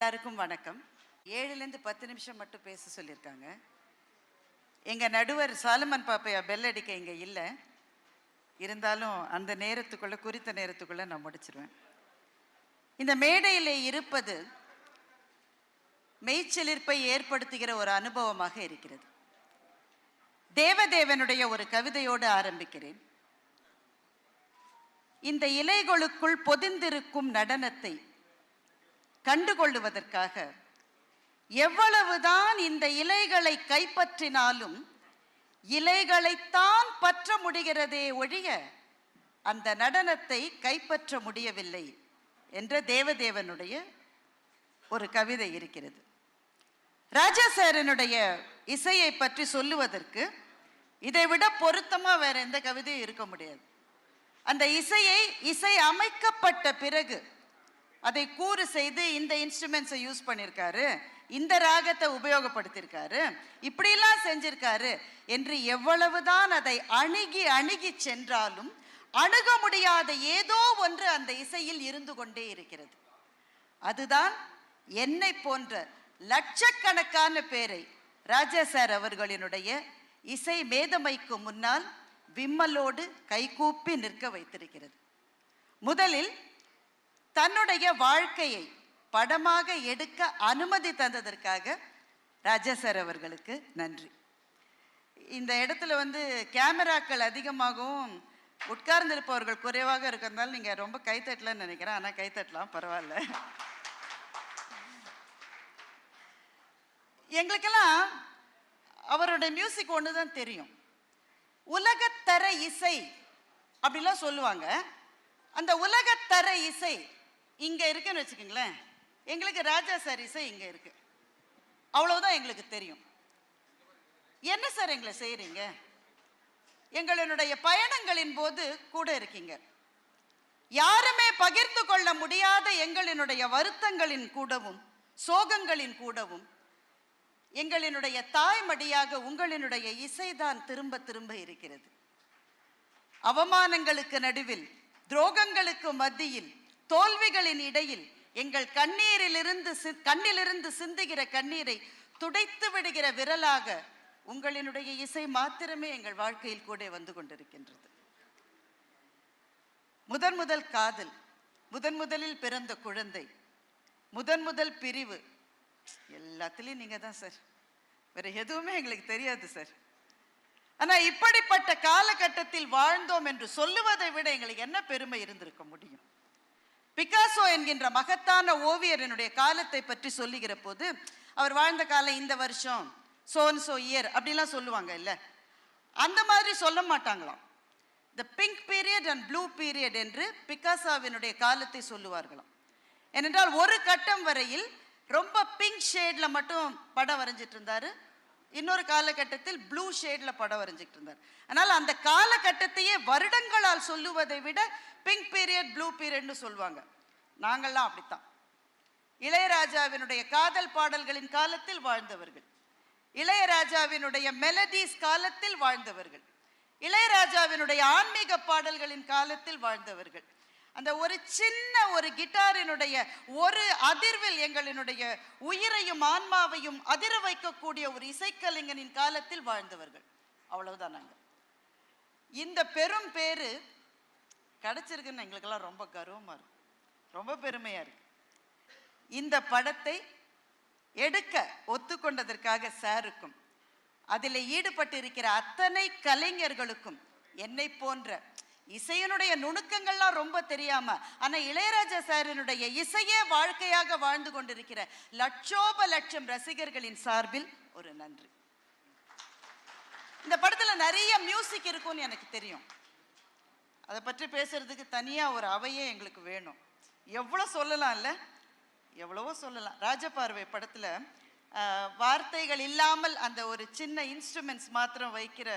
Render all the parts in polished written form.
எல்லாருக்கும் வணக்கம். 7லேருந்து 10 நிமிஷம் மட்டும் பேச சொல்லியிருக்காங்க. எங்கள் நடுவர் சாலமன் பாப்பையா பெல் அடிக்க இங்கே இல்லை. இருந்தாலும் அந்த நேரத்துக்குள்ளே குறித்த நேரத்துக்குள்ளே நான் முடிச்சிருவேன். இந்த மேடையில் இருப்பது மெய்ச்செலிர்ப்பை ஏற்படுத்துகிற ஒரு அனுபவமாக இருக்கிறது. தேவதேவனுடைய ஒரு கவிதையோடு ஆரம்பிக்கிறேன். இந்த இலைகளுக்குள் பொதிந்திருக்கும் நடனத்தை கண்டுகொள்ளுவதற்காக எவ்வளவுதான் இந்த இலைகளை கைப்பற்றினாலும் இலைகளைத்தான் பற்ற முடிகிறதே ஒழிய அந்த நடனத்தை கைப்பற்ற முடியவில்லை என்ற தேவதேவனுடைய ஒரு கவிதை இருக்கிறது. ராஜா சாரனுடைய இசையை பற்றி சொல்லுவதற்கு இதைவிட பொருத்தமா வேற எந்த கவிதையும் இருக்க முடியாது. அந்த இசை அமைக்கப்பட்ட பிறகு அதை கூறு செய்து இந்த இன்ஸ்ட்ருமெண்ட்ஸை யூஸ் பண்ணியிருக்காரு, இந்த ராகத்தை உபயோகப்படுத்தியிருக்காரு, இப்படிலாம் செஞ்சிருக்காரு என்று எவ்வளவுதான் அதை அணுகி சென்றாலும் அணுக முடியாத ஏதோ ஒன்று அந்த இசையில் இருந்து கொண்டே இருக்கிறது. அதுதான் என்னை போன்ற லட்சக்கணக்கான பேரை ராஜா சார் அவர்களினுடைய இசை மேதமைக்கு முன்னால் விம்மலோடு கைகூப்பி நிற்க வைத்திருக்கிறது. முதலில் தன்னுடைய வாழ்க்கையை படமாக எடுக்க அனுமதி தந்ததற்காக ராஜா சார் அவர்களுக்கு நன்றி. இந்த இடத்துல கேமராக்கள் அதிகமாகவும் உட்கார்ந்திருப்பவர்கள் குறைவாக இருக்கிறதுனால நீங்கள் ரொம்ப கைத்தட்டலன்னு நினைக்கிறேன். ஆனால் கைத்தட்டலாம், பரவாயில்ல. எங்களுக்கெல்லாம் அவருடைய மியூசிக் ஒன்று தான் தெரியும். உலகத்தர இசை அப்படிலாம் சொல்லுவாங்க. அந்த உலகத்தர இசை இங்கே இருக்குன்னு வச்சுக்கோங்களேன். எங்களுக்கு ராஜா சார் இசை இங்கே இருக்கு, அவ்வளவுதான் எங்களுக்கு தெரியும். என்ன சார் எங்களை செய்கிறீங்க? எங்களுடைய பயணங்களின் போது கூட இருக்கீங்க. யாருமே பகிர்ந்து கொள்ள முடியாத எங்களினுடைய வருத்தங்களின் கூடவும் சோகங்களின் கூடவும் எங்களினுடைய தாய்மடியாக உங்களினுடைய இசைதான் திரும்ப திரும்ப இருக்கிறது. அவமானங்களுக்கு நடுவில், துரோகங்களுக்கு மத்தியில், தோல்விகளின் இடையில் எங்கள் கண்ணிலிருந்து சிந்துகிற கண்ணீரை துடைத்து விடுகிற விரலாக உங்களினுடைய இசை மாத்திரமே எங்கள் வாழ்க்கையில் கூட வந்து கொண்டிருக்கின்றது. முதல் காதல், முதலில் பிறந்த குழந்தை, முதல் பிரிவு, எல்லாத்துலேயும் நீங்கள் தான் சார். வேற எதுவுமே எங்களுக்கு தெரியாது சார். ஆனால் இப்படிப்பட்ட காலகட்டத்தில் வாழ்ந்தோம் என்று சொல்லுவதை விட எங்களுக்கு என்ன பெருமை இருந்திருக்க முடியும்? பிகாசோ என்கின்ற மகத்தான ஓவியரனுடைய காலத்தை பற்றி சொல்லுகிற போது அவர் வாழ்ந்த காலம் இந்த வருஷம் சோ இயர் அப்படிலாம் சொல்லுவாங்க இல்லை? அந்த மாதிரி சொல்ல மாட்டாங்களாம். The pink period and blue period என்று பிகாசோவினுடைய காலத்தை சொல்லுவார்களாம். ஏனென்றால் ஒரு கட்டம் வரையில் ரொம்ப பிங்க் ஷேட்ல மட்டும் படம் வரைஞ்சிட்டு இருந்தாரு, இன்னொரு காலகட்டத்தில் ப்ளூ ஷேட்ல படம் வரைஞ்சிட்டு இருந்தார். அதனால அந்த காலகட்டத்தையே வருடங்களால் சொல்லுவதை விட பிங்க் பீரியட் ப்ளூ பீரியட்னு சொல்லுவாங்க. நாங்கள்லாம் அப்படித்தான். இளையராஜாவினுடைய காதல் பாடல்களின் காலத்தில் வாழ்ந்தவர்கள், இளையராஜாவினுடைய மெலடிஸ் காலத்தில் வாழ்ந்தவர்கள், இளையராஜாவினுடைய ஆன்மீக பாடல்களின் காலத்தில் வாழ்ந்தவர்கள். அந்த ஒரு சின்ன ஒரு கிட்டாரினுடைய ஒரு அதிர்வில் எங்களினுடைய உயிரையும் ஆன்மாவையும் அதிர வைக்கக்கூடிய ஒரு இசைக்கலைஞனின் காலத்தில் வாழ்ந்தவர்கள். அவ்வளவுதான். நாங்கள் இந்த பெரும் பேரு கிடைச்சிருக்குன்னு எங்களுக்கெல்லாம் ரொம்ப கர்வமா இருக்கு, ரொம்ப பெருமையா இருக்கு. இந்த படத்தை எடுக்க ஒத்துக்கொண்டதற்காக சாருக்கும் அதில் ஈடுபட்டு இருக்கிற அத்தனை கலைஞர்களுக்கும், என்னை போன்ற இசையினுடைய நுணுக்கங்கள்லாம் ரொம்ப தெரியாம ஆனா இளையராஜா சாரினுடைய இசையே வாழ்க்கையாக வாழ்ந்து கொண்டிருக்கிற லட்சம் ரசிகர்களின் சார்பில் ஒரு நன்றி. இந்த படத்துல நிறைய மியூசிக் இருக்கும்னு எனக்கு தெரியும். அதை பற்றி பேசுறதுக்கு தனியா ஒரு அவையே எங்களுக்கு வேணும். எவ்வளவு சொல்லலாம் இல்ல, எவ்வளவோ சொல்லலாம். ராஜபார்வை படத்துல வார்த்தைகள் இல்லாமல் அந்த ஒரு சின்ன இன்ஸ்ட்ருமெண்ட்ஸ் மாத்திரம் வைக்கிற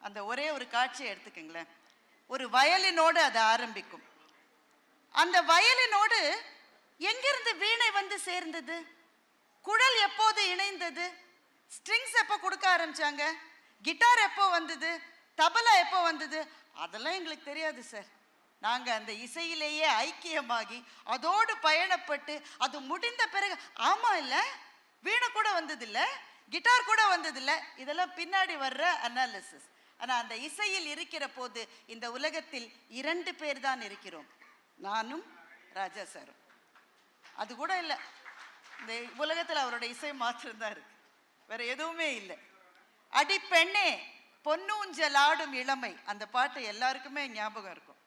அந்த ஒரே ஒரு காட்சியை எடுத்துக்கங்களேன். ஒரு வயலினோடு அது ஆரம்பிக்கும். அந்த வயலினோடு எங்கிருந்து வீணை வந்து சேர்ந்தது? குழல் எப்போது இணைந்தது? ஸ்ட்ரிங்ஸ் எப்போ கொடுக்க ஆரம்பிச்சாங்க? கிட்டார் எப்போ வந்தது? தபலா எப்போ வந்தது? அதெல்லாம் எங்களுக்கு தெரியாது சார். நாங்க அந்த இசையிலேயே ஐக்கியமாகி அதோடு பயணப்பட்டு அது முடிந்த பிறகு, ஆமா இல்ல, வீணை கூட வந்தது இல்ல, கிட்டார் கூட வந்தது இல்ல, இதெல்லாம் பின்னாடி வர்ற அனாலிசிஸ். ஆனா அந்த இசையில் இருக்கிற போது இந்த உலகத்தில் 2 பேர் தான் இருக்கிறோம், நானும் ராஜா சாரும். அது கூட இல்லை, இந்த உலகத்தில் அவருடைய இசை மாற்றம் தான் இருக்கு, வேற எதுவுமே இல்லை. அடி பெண்ணே பொன்னூஞ்சல் ஆடும் இளமை, அந்த பாட்டு எல்லாருக்குமே ஞாபகம் இருக்கும்.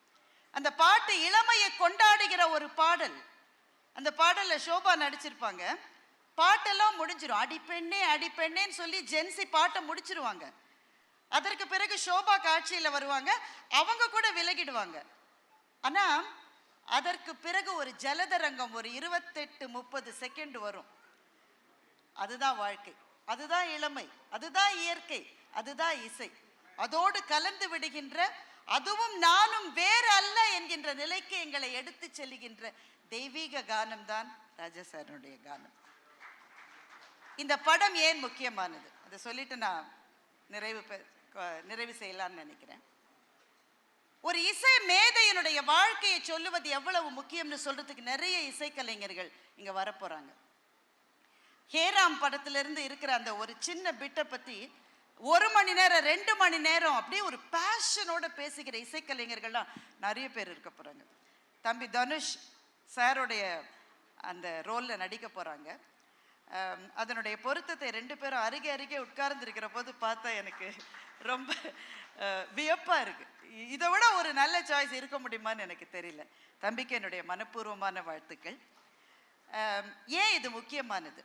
அந்த பாட்டு இளமையை கொண்டாடுகிற ஒரு பாடல். அந்த பாடல்ல ஷோபா நடிச்சிருப்பாங்க. பாட்டெல்லாம் முடிஞ்சிடும், அடிப்பெண்ணே அடிப்பெண்ணேன்னு சொல்லி ஜென்சி பாட்டை முடிச்சிருவாங்க. அதற்கு பிறகு ஷோபா காட்சியில வருவாங்க, அவங்க கூட விலகிடுவாங்க. ஆனா அதற்கு பிறகு ஒரு ஜலதரங்கம் ஒரு 28-30 செகண்ட் வரும். அதுதான் வாழ்க்கை, அதுதான் இளமை, அதுதான் இயற்கை, அதுதான் இசை. அதோடு கலந்து விடுகின்ற, அதுவும் நானும் வேறு அல்ல என்கின்ற நிலைக்கு எங்களை எடுத்து செல்லுகின்ற தெய்வீக கானம் தான் ராஜாசாரனுடைய கானம். இந்த படம் ஏன் முக்கியமானது அதை சொல்லிட்டு நான் நிறைவு செய்யலாம்னு நினைக்கிறேன். ஒரு இசை மேதையினுடைய வாழ்க்கையை சொல்லுவது எவ்வளவு முக்கியம்னு சொல்றதுக்கு நிறைய இசைக்கலைஞர்கள் இங்க வரப்போறாங்க. ஹேராம் படத்திலிருந்து இருக்கிற அந்த ஒரு சின்ன பிட்டை பத்தி 1 மணி நேரம் 2 மணி நேரம் அப்படியே ஒரு பேஷனோட பேசுகிற இசைக்கலைஞர்கள்லாம் நிறைய பேர் இருக்க போறாங்க. தம்பி தனுஷ் சாருடைய அந்த ரோல்ல நடிக்க போறாங்க. அதனுடைய பொருத்தத்தை 2 பேரும் அருகே அருகே உட்கார்ந்து இருக்கிற போது பார்த்தா எனக்கு ரொம்ப வியப்பா இருக்கு. இதை விட ஒரு நல்ல சாய்ஸ் இருக்க முடியுமான்னு எனக்கு தெரியல. தம்பிக்கு என்னுடைய மனப்பூர்வமான வாழ்த்துக்கள். ஏன் இது முக்கியமானது?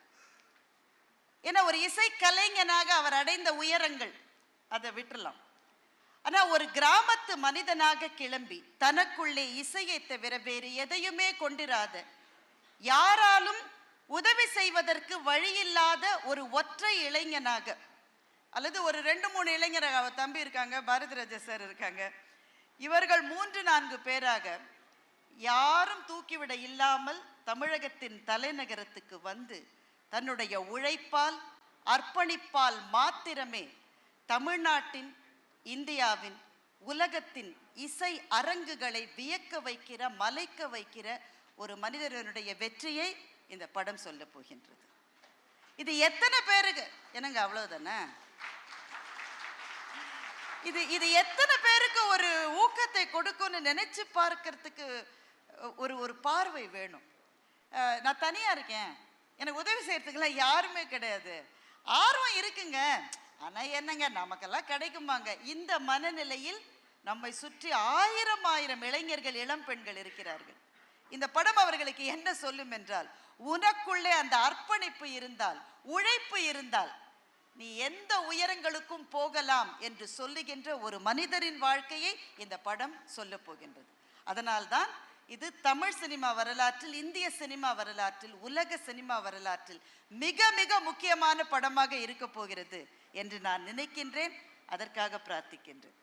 ஏன்னா ஒரு இசை கலைஞனாக அவர் அடைந்த உயரங்கள் அதை விட்டுறலாம். ஆனா ஒரு கிராமத்து மனிதனாக கிளம்பி தனக்குள்ளே இசையை தவிர வேறு எதையுமே கொண்டிராத, யாராலும் உதவி செய்வதற்கு வழியில்லாத ஒரு ஒற்றை இளைஞனாக, அல்லது ஒரு 2-3 இளைஞராக, அவர் தம்பி இருக்காங்க, பாரதிராஜா சார் இருக்காங்க, இவர்கள் 3-4 பேராக யாரும் தூக்கிவிட இல்லாமல் தமிழகத்தின் தலைநகரத்துக்கு வந்து தன்னுடைய உழைப்பால் அர்ப்பணிப்பால் மாத்திரமே தமிழ்நாட்டின், இந்தியாவின், உலகத்தின் இசை அரங்குகளை வியக்க வைக்கிற, மலைக்க வைக்கிற ஒரு மனிதனுடைய வெற்றியை இந்த படம் சொல்ல போகின்றது. இது எத்தனை பேருக்கு என்னங்க அவ்வளவுதானே? இது எத்தனை பேருக்கு ஒரு ஊக்கத்தை கொடுக்கும்னு நினைச்சு பார்க்கறதுக்கு ஒரு பார்வை வேணும். நான் தனியா இருக்கேன், எனக்கு உதவி செய்யறதுக்கெல்லாம் யாருமே கிடையாது, ஆர்வம் இருக்குங்க, ஆனா என்னங்க நமக்கெல்லாம் கிடைக்குமாங்க? இந்த மனநிலையில் நம்மை சுற்றி 1000 இளைஞர்கள், இளம் பெண்கள் இருக்கிறார்கள். இந்த படம் அவர்களுக்கு என்ன சொல்லும் என்றால், உனக்குள்ளே அந்த அர்ப்பணிப்பு இருந்தால், உழைப்பு இருந்தால், நீ எந்த உயரங்களுக்கும் போகலாம் என்று சொல்லுகின்ற ஒரு மனிதரின் வாழ்க்கையை இந்த படம் சொல்ல போகின்றது. அதனால்தான் இது தமிழ் சினிமா வரலாற்றில், இந்திய சினிமா வரலாற்றில், உலக சினிமா வரலாற்றில் மிக மிக முக்கியமான படமாக இருக்க போகிறது என்று நான் நினைக்கின்றேன். அதற்காக பிரார்த்திக்கின்றேன்.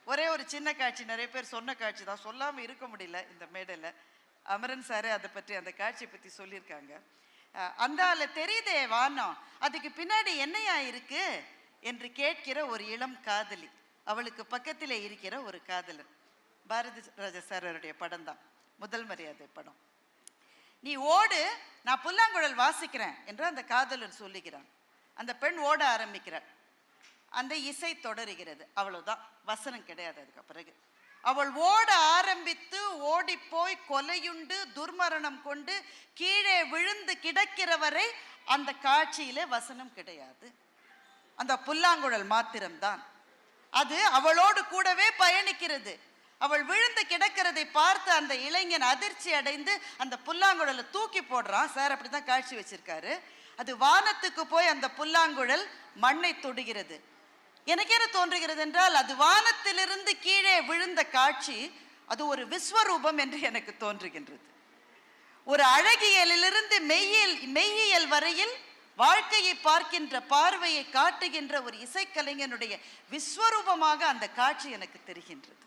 ஒரே ஒரு சின்ன காட்சி, நிறைய பேர் சொன்ன காட்சி தான், சொல்லாமல் இருக்க முடியல இந்த மேடையில். அமரன் சாரு அதை பற்றி, அந்த காட்சியை பற்றி சொல்லியிருக்காங்க. அந்தால தெரியுதே வானம், அதுக்கு பின்னாடி என்னையா இருக்கு என்று கேட்கிற ஒரு இளம் காதலி, அவளுக்கு பக்கத்தில் இருக்கிற ஒரு காதலன். பாரதி ராஜா சாருடைய படம் தான், முதல் மரியாதை படம். நீ ஓடு, நான் புல்லாங்குழல் வாசிக்கிறேன் என்று அந்த காதலன் சொல்லுகிறான். அந்த பெண் ஓட ஆரம்பிக்கிறாள். அந்த இசை தொடருகிறது, அவ்வளவுதான், வசனம் கிடையாது. அதுக்கு பிறகு அவள் ஓட ஆரம்பித்து ஓடி போய் கொலையுண்டு துர்மரணம் கொண்டு கீழே விழுந்து கிடக்கிறவரை அந்த காட்சியிலே வசனம் கிடையாது, அந்த புல்லாங்குழல் மாத்திரம்தான். அது அவளோடு கூடவே பயணிக்கிறது. அவள் விழுந்து கிடக்கிறதை பார்த்து அந்த இளைஞன் அதிர்ச்சி அடைந்து அந்த புல்லாங்குழலை தூக்கி போடுறான். சார் அப்படிதான் காட்சி வச்சிருக்காரு. அது வானத்துக்கு போய் அந்த புல்லாங்குழல் மண்ணை தொடுகிறது. எனக்கு என்ன தோன்றுகிறது என்றால், அது வானத்திலிருந்து கீழே விழுந்த காட்சி அது ஒரு விஸ்வரூபம் என்று எனக்கு தோன்றுகின்றது. ஒரு அழகியலிலிருந்து மெய்யியல் வரையில் வாழ்க்கையை பார்க்கின்ற பார்வையை காட்டுகின்ற ஒரு இசைக்கலைஞனுடைய விஸ்வரூபமாக அந்த காட்சி எனக்கு தெரிகின்றது.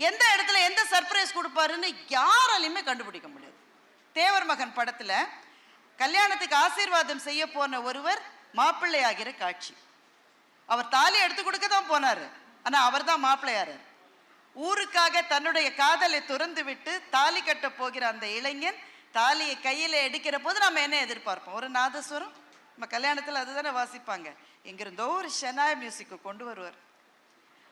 எந்த இடத்துல எந்த சர்ப்ரைஸ் கொடுப்பாருன்னு யாராலையுமே கண்டுபிடிக்க முடியாது. தேவர் மகன் படத்துல கல்யாணத்துக்கு ஆசீர்வாதம் செய்ய போன ஒருவர் மாப்பிள்ளை ஆகிற காட்சி. அவர் தாலி எடுத்து கொடுக்க தான் போனாரு, ஆனா அவர் தான் மாப்பிள்ளையாரு. ஊருக்காக தன்னுடைய காதலை துறந்து விட்டு தாலி கட்ட போகிற அந்த இளைஞன் தாலியை கையில எடுக்கிற போது நம்ம என்ன எதிர்பார்ப்போம்? ஒரு நாதஸ்வரம். நம்ம கல்யாணத்துல அதுதானே வாசிப்பாங்க. எங்கிருந்தோ ஒரு ஷெனாய் மியூசிக் கொண்டு வருவார்.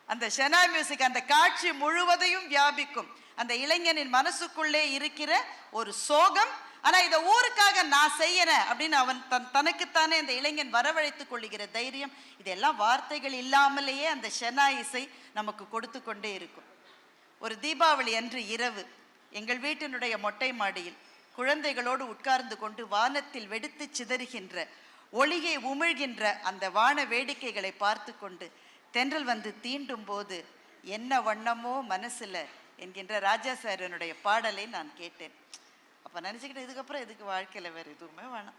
அந்த ஷெனாய் மியூசிக் அந்த காட்சி முழுவதையும் வியாபிக்கும். அந்த இளைஞனின் மனசுக்குள்ளே இருக்கிற ஒரு சோகம், ஆனா இதை ஊருக்காக நான் செய்யறேன் அப்படின்னு அவன் தனக்குத்தானே அந்த இளைஞன் வரவழைத்துக் கொள்ளுகிற தைரியம், இதெல்லாம் வார்த்தைகள் இல்லாமலேயே அந்த ஷெனாய் இசை நமக்கு கொடுத்து கொண்டே இருக்கும். ஒரு தீபாவளி அன்று இரவு எங்கள் வீட்டினுடைய மொட்டை மாடியில் குழந்தைகளோடு உட்கார்ந்து கொண்டு வானத்தில் வெடித்து சிதறுகின்ற ஒளியை உமிழ்கின்ற அந்த வான வேடிக்கைகளை பார்த்து கொண்டு தென்றல் வந்து தீண்டும் போது என்ன வண்ணமோ மனசுல என்கின்ற ராஜா சாரனுடைய பாடலை நான் கேட்டேன். அப்ப நினைச்சுக்கிட்டு இதுக்கப்புறம் எதுக்கு வாழ்க்கையில வேற எதுவுமே வேணாம்,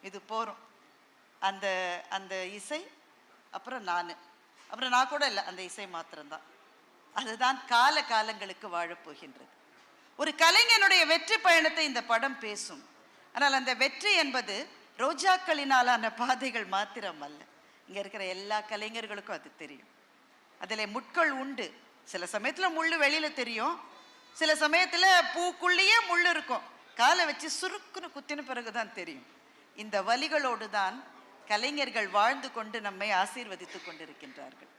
இது போறோம். அந்த அந்த இசை அப்புறம் நான் கூட இல்லை, அந்த இசை மாத்திரம்தான். அதுதான் கால காலங்களுக்கு வாழப்போகின்றது. ஒரு கலைஞனுடைய வெற்றி பயணத்தை இந்த படம் பேசும். ஆனால் அந்த வெற்றி என்பது ரோஜாக்களினாலான பாதைகள் மாத்திரம் அல்ல. இங்க இருக்கிற எல்லா கலைஞர்களுக்கும் அது தெரியும். அதில் முட்கள் உண்டு. சில சமயத்துல முள்ளு வெளியில தெரியும், சில சமயத்துல பூக்குள்ளேயே முள்ளு இருக்கும். காலை வச்சு சுருக்குன்னு குத்தின பிறகுதான் தெரியும். இந்த வலிகளோடு தான் கலைஞர்கள் வாழ்ந்து கொண்டு நம்மை ஆசீர்வதித்துக் கொண்டிருக்கின்றார்கள்.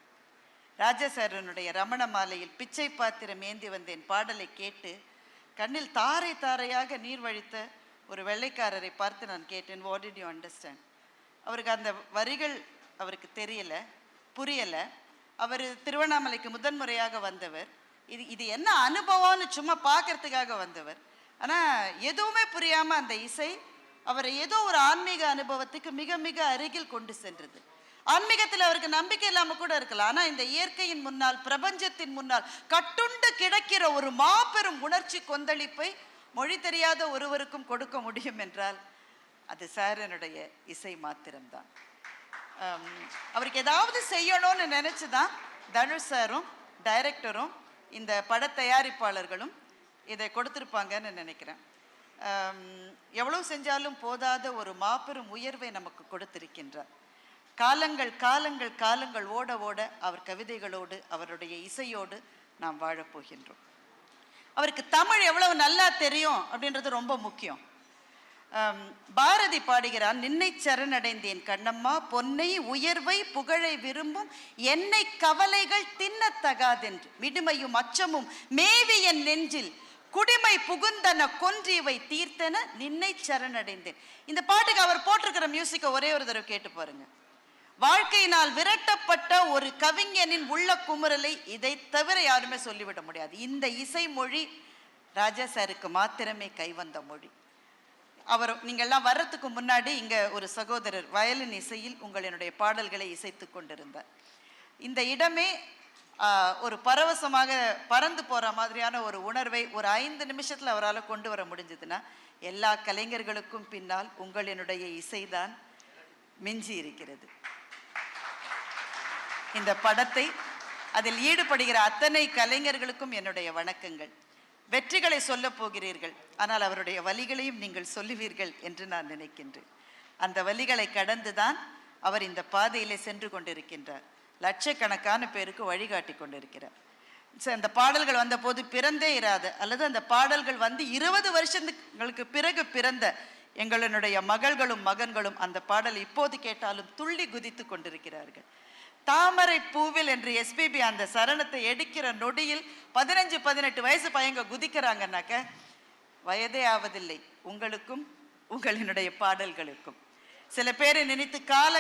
ராஜசாரனுடைய ரமண மாலையில் பிச்சை பாத்திரம் ஏந்தி வந்தேன் பாடலை கேட்டு கண்ணில் தாரை தாரையாக நீர் வழித்த ஒரு வெள்ளைக்காரரை பார்த்து நான் கேட்டேன், வாட் டிட் யூ அண்டர்ஸ்டாண்ட்? அவருக்கு அந்த வரிகள் அவருக்கு தெரியல, புரியலை. அவர் திருவண்ணாமலைக்கு முதன்முறையாக வந்தவர். இது என்ன அனுபவம்னு சும்மா பார்க்கறதுக்காக வந்தவர். ஆனால் எதுவுமே புரியாமல் அந்த இசை அவரை ஏதோ ஒரு ஆன்மீக அனுபவத்துக்கு மிக மிக அருகில் கொண்டு சென்றது. ஆன்மீகத்தில் அவருக்கு நம்பிக்கை இல்லாமல் கூட இருக்கலாம், ஆனால் இந்த இயற்கையின் முன்னால், பிரபஞ்சத்தின் முன்னால் கட்டுண்டு கிடக்கிற ஒரு மாபெரும் உணர்ச்சி கொந்தளிப்பை மொழி தெரியாத ஒருவருக்கும் கொடுக்க முடியும் என்றால் அது சாரனுடைய இசை மாத்திரம்தான். அவருக்கு ஏதாவது செய்யணும்னு நினைச்சுதான் தனுஷ் சாரும் டைரக்டரும் இந்த பட தயாரிப்பாளர்களும் இதை கொடுத்திருப்பாங்கன்னு நினைக்கிறேன். எவ்வளவு செஞ்சாலும் போதாத ஒரு மாபெரும் உயர்வை நமக்கு கொடுத்திருக்கின்றார். காலங்கள் காலங்கள் காலங்கள் ஓட ஓட அவர் கவிதைகளோடு அவருடைய இசையோடு நாம் வாழப்போகின்றோம். அவருக்கு தமிழ் எவ்வளவு நல்லா தெரியும் அப்படின்றது ரொம்ப முக்கியம். பாரதி பாடுகிறான், நின்னை சரணடைந்தேன் கண்ணம்மா, பொன்னை உயர்வை புகழை விரும்பும் என்னை கவலைகள் தின்னத்தகாதென்று மிடுமையும் அச்சமும் மேவி என் நெஞ்சில் குடிமை புகுந்தன கொன்றிவை தீர்த்தன நின்னை சரணடைந்தேன். இந்த பாட்டுக்கு அவர் போட்டிருக்கிற மியூசிக்கை ஒரே ஒரு தடவை கேட்டு பாருங்க. வாழ்க்கையினால் விரட்டப்பட்ட ஒரு கவிஞனின் உள்ள குமுறலை இதை தவிர யாருமே சொல்லிவிட முடியாது. இந்த இசை மொழி ராஜா சாருக்கு மாத்திரமே கைவந்த மொழி. அவர் நீங்கள்லாம் வர்றதுக்கு முன்னாடி இங்க ஒரு சகோதரர் வயலின் இசையில் உங்களுடைய பாடல்களை இசைத்து கொண்டிருந்தார். இந்த இடமே ஒரு பரவசமாக பறந்து போற மாதிரியான ஒரு உணர்வை ஒரு 5 நிமிஷத்துல அவரால் கொண்டு வர முடிஞ்சதுன்னா எல்லா கலைஞர்களுக்கும் பின்னால் உங்களுடைய இசைதான் மிஞ்சி இருக்கிறது. இந்த படத்தை அதில் ஈடுபடுகிற அத்தனை கலைஞர்களுக்கும் என்னுடைய வணக்கங்கள். வெற்றிகளை சொல்ல போகிறீர்கள், ஆனால் அவருடைய வலிகளையும் நீங்கள் சொல்லுவீர்கள் என்று நான் நினைக்கின்றேன். அந்த வலிகளை கடந்துதான் அவர் இந்த பாதையிலே சென்று கொண்டிருக்கின்றார். லட்சக்கணக்கான பேருக்கு வழிகாட்டி கொண்டிருக்கிறார். அந்த பாடல்கள் வந்த போது பிறந்தே இராத அல்லது அந்த பாடல்கள் வந்து 20 வருஷங்களுக்கு பிறகு பிறந்த எங்களுடைய மகள்களும் மகன்களும் அந்த பாடல் இப்போது கேட்டாலும் துள்ளி குதித்து கொண்டிருக்கிறார்கள். தாமரை பூவில் என்று எஸ்பிபி அந்த சரணத்தை எடுக்கிற நொடியில் 15-18 வயசு பையங்க குதிக்கிறாங்கன்னாக்க வயதே ஆவதில்லை உங்களுக்கும் உங்களினுடைய பாடல்களுக்கும். சில பேரை நினைத்து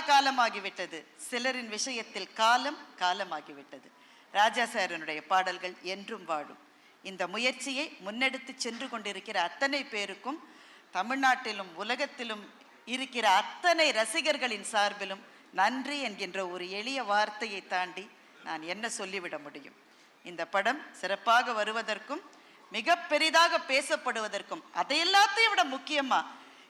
காலமாகிவிட்டது, சிலரின் விஷயத்தில் காலம் காலமாகிவிட்டது. ராஜா சாரனுடைய பாடல்கள் என்றும் வாழும். இந்த முயற்சியை முன்னெடுத்து சென்று கொண்டிருக்கிற அத்தனை பேருக்கும் தமிழ்நாட்டிலும் உலகத்திலும் இருக்கிற அத்தனை ரசிகர்களின் சார்பிலும் நன்றி என்கின்ற ஒரு எளிய வார்த்தையை தாண்டி நான் என்ன சொல்லிவிட முடியும்? இந்த படம் சிறப்பாக வருவதற்கும் மிக பெரிதாக பேசப்படுவதற்கும் அதை எல்லாத்தையும் விட முக்கியமா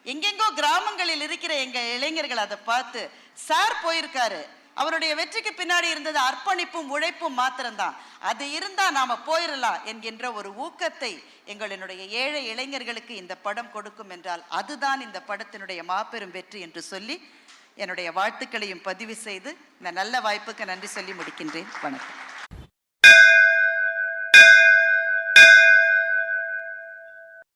எங்கெங்கோ கிராமங்களில் இருக்கிற எங்க இளைஞர்கள் அதை பார்த்து சார் போயிருக்காரு, அவருடைய வெற்றிக்கு பின்னாடி இருந்தது அர்ப்பணிப்பும் உழைப்பும் மாத்திரம்தான், அது இருந்தா நாம போயிடலாம் என்கின்ற ஒரு ஊக்கத்தை எங்களுடைய ஏழை இளைஞர்களுக்கு இந்த படம் கொடுக்கும் என்றால் அதுதான் இந்த படத்தினுடைய மாபெரும் வெற்றி என்று சொல்லி என்னுடைய வாழ்த்துக்களையும் பதிவு செய்து இந்த நல்ல வாய்ப்புக்கு நன்றி சொல்லி முடிக்கின்றேன். வணக்கம்.